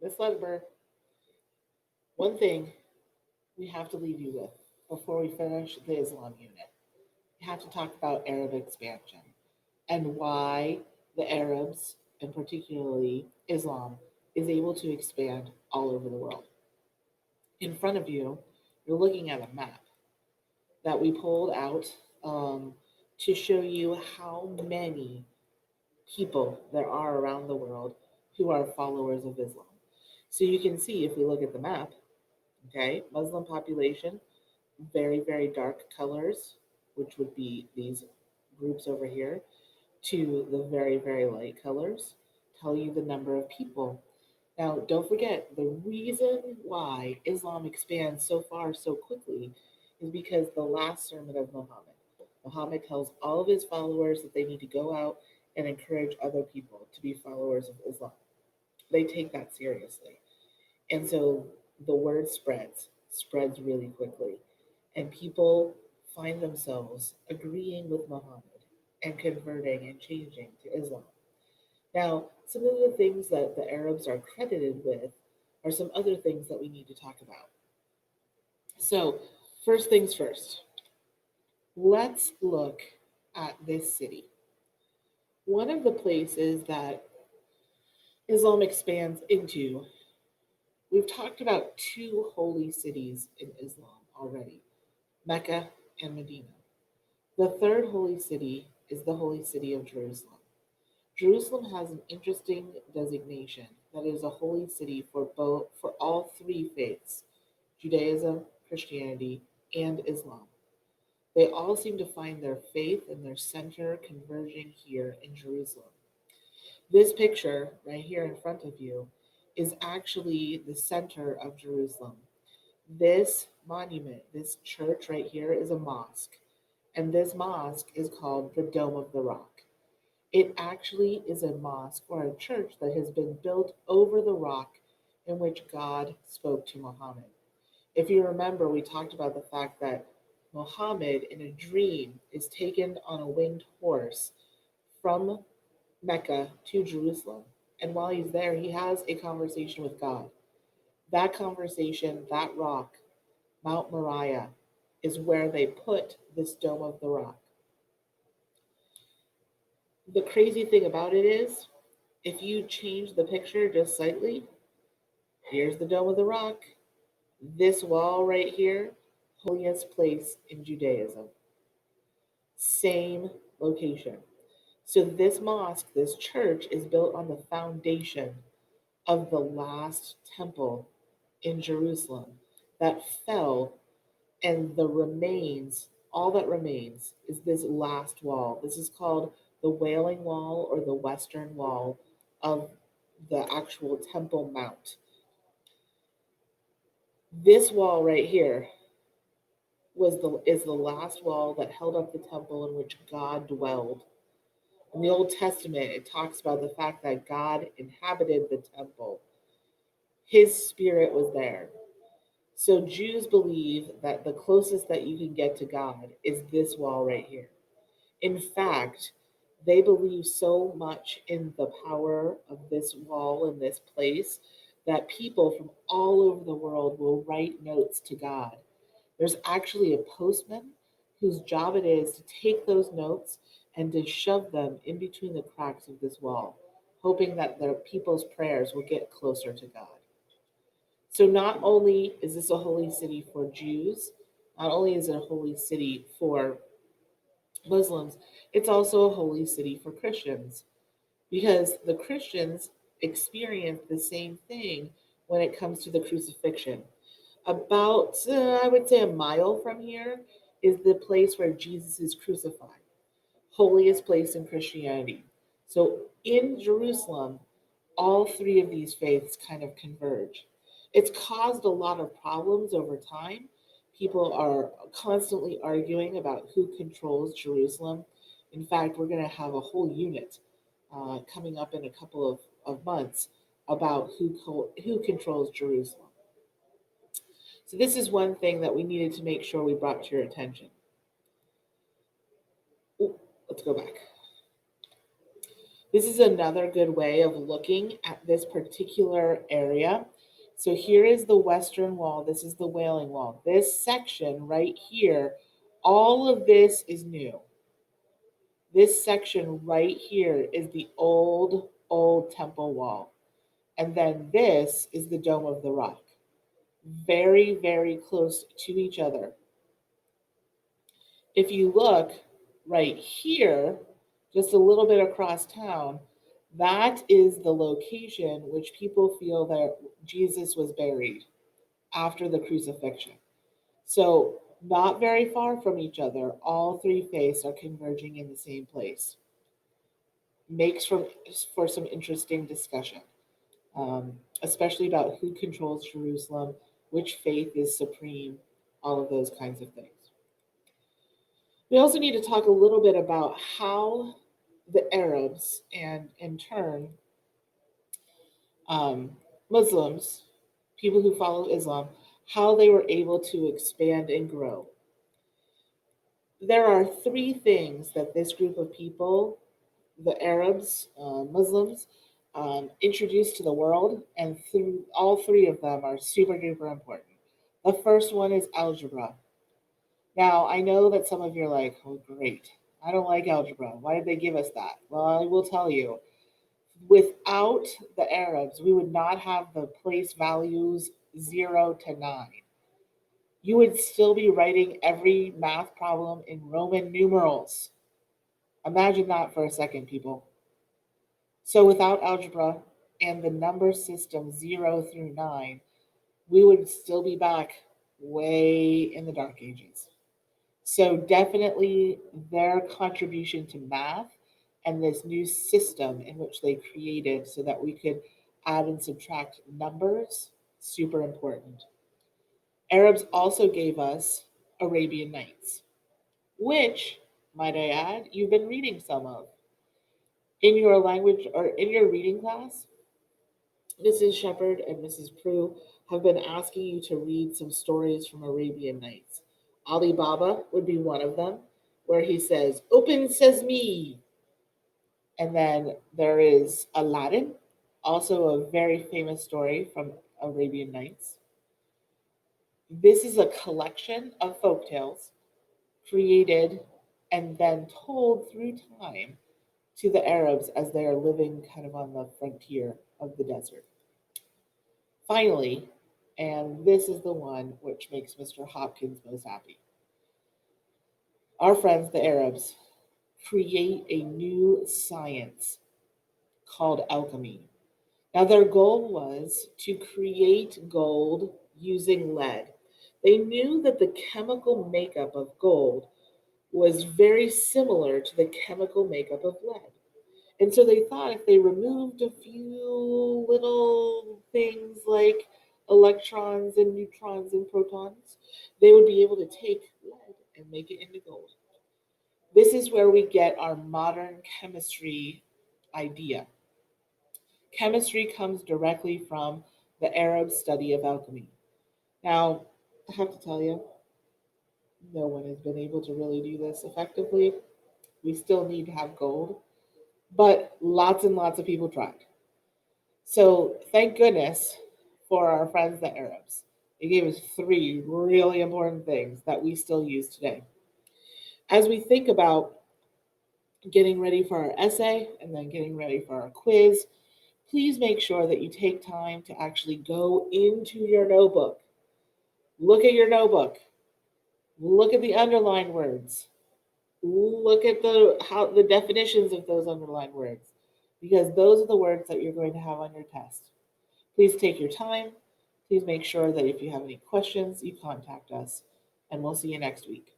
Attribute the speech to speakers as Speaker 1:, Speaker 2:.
Speaker 1: Miss Ledber, one thing we have to leave you with before we finish the Islam unit. We have to talk about Arab expansion and why the Arabs, and particularly Islam, is able to expand all over the world. In front of you, you're looking at a map that we pulled out um, to show you how many people there are around the world who are followers of Islam. So you can see if we look at the map, okay, Muslim population, very, very dark colors, which would be these groups over here, to the very, very light colors, tell you the number of people. Now, don't forget, the reason why Islam expands so far so quickly is because the last sermon of Muhammad. Muhammad tells all of his followers that they need to go out and encourage other people to be followers of Islam. They take that seriously. And so the word spreads really quickly. And people find themselves agreeing with Muhammad and converting and changing to Islam. Now, some of the things that the Arabs are credited with are some other things that we need to talk about. So, first things first, let's look at this city. One of the places that Islam expands into, we've talked about two holy cities in Islam already, Mecca and Medina. The third holy city is the holy city of Jerusalem. Jerusalem has an interesting designation that it is a holy city for all three faiths, Judaism, Christianity, and Islam. They all seem to find their faith and their center converging here in Jerusalem. This picture right here in front of you is actually the center of Jerusalem. This monument, this church right here, is a mosque, and this mosque is called the Dome of the Rock. It actually is a mosque or a church that has been built over the rock in which God spoke to Muhammad. If you remember, we talked about the fact that Muhammad, in a dream, is taken on a winged horse from Mecca to Jerusalem. And while he's there, he has a conversation with God. That conversation, that rock, Mount Moriah, is where they put this Dome of the Rock. The crazy thing about it is, if you change the picture just slightly, here's the Dome of the Rock. This wall right here, holiest place in Judaism. Same location. So this mosque, this church, is built on the foundation of the last temple in Jerusalem that fell, and the remains, all that remains, is this last wall. This is called the Wailing Wall or the Western Wall of the actual Temple Mount. This wall right here is the last wall that held up the temple in which God dwelled. In the Old Testament, it talks about the fact that God inhabited the temple. His spirit was there. So Jews believe that the closest that you can get to God is this wall right here. In fact, they believe so much in the power of this wall in this place that people from all over the world will write notes to God. There's actually a postman whose job it is to take those notes and to shove them in between the cracks of this wall, hoping that their people's prayers will get closer to God. So not only is this a holy city for Jews, not only is it a holy city for Muslims, it's also a holy city for Christians because the Christians experience the same thing when it comes to the crucifixion. About, I would say, a mile from here is the place where Jesus is crucified, holiest place in Christianity. So in Jerusalem, all three of these faiths kind of converge. It's caused a lot of problems over time. People are constantly arguing about who controls Jerusalem. In fact, we're going to have a whole unit coming up in a couple of months about who controls Jerusalem. So, this is one thing that we needed to make sure we brought to your attention. Ooh, let's go back. This is another good way of looking at this particular area. So here is the Western Wall. This is the Wailing Wall. This section right here, all of this is new. This section right here is the old Temple Wall. And then this is the Dome of the Rock. Very, very close to each other. If you look right here, just a little bit across town, that is the location which people feel that Jesus was buried after the crucifixion. So, not very far from each other, all three faiths are converging in the same place. Makes for some interesting discussion, especially about who controls Jerusalem, which faith is supreme, all of those kinds of things. We also need to talk a little bit about how the Arabs and in turn Muslims, people who follow Islam, how they were able to expand and grow. There are three things that this group of people, the Arabs, Muslims, introduced to the world, and through all three of them are super duper important. The first one is algebra. Now, I know that some of you are like, oh, great. I don't like algebra. Why did they give us that? Well, I will tell you. Without the Arabs, we would not have the place values 0 to 9. You would still be writing every math problem in Roman numerals. Imagine that for a second, people. So, without algebra and the number system 0 through 9, we would still be back way in the dark ages. So definitely their contribution to math and this new system in which they created so that we could add and subtract numbers, super important. Arabs also gave us Arabian Nights, which, might I add, you've been reading some of. In your language or in your reading class, Mrs. Shepherd and Mrs. Prue have been asking you to read some stories from Arabian Nights. Ali Baba would be one of them, where he says, "Open sesame." And then there is Aladdin, also a very famous story from Arabian Nights. This is a collection of folk tales created and then told through time to the Arabs as they are living kind of on the frontier of the desert. Finally, and this is the one which makes Mr. Hopkins most happy, our friends, the Arabs, create a new science called alchemy. Now, their goal was to create gold using lead. They knew that the chemical makeup of gold was very similar to the chemical makeup of lead. And so they thought if they removed a few little things like electrons and neutrons and protons, they would be able to take lead and make it into gold. This is where we get our modern chemistry idea. Chemistry comes directly from the Arab study of alchemy. Now, I have to tell you, no one has been able to really do this effectively. We still need to have gold, but lots and lots of people tried. So, thank goodness for our friends, the Arabs. They gave us three really important things that we still use today. As we think about getting ready for our essay and then getting ready for our quiz, please make sure that you take time to actually go into your notebook. Look at your notebook. Look at the underlined words. Look at the definitions of those underlined words, because those are the words that you're going to have on your test. Please take your time. Please make sure that if you have any questions, you contact us, and we'll see you next week.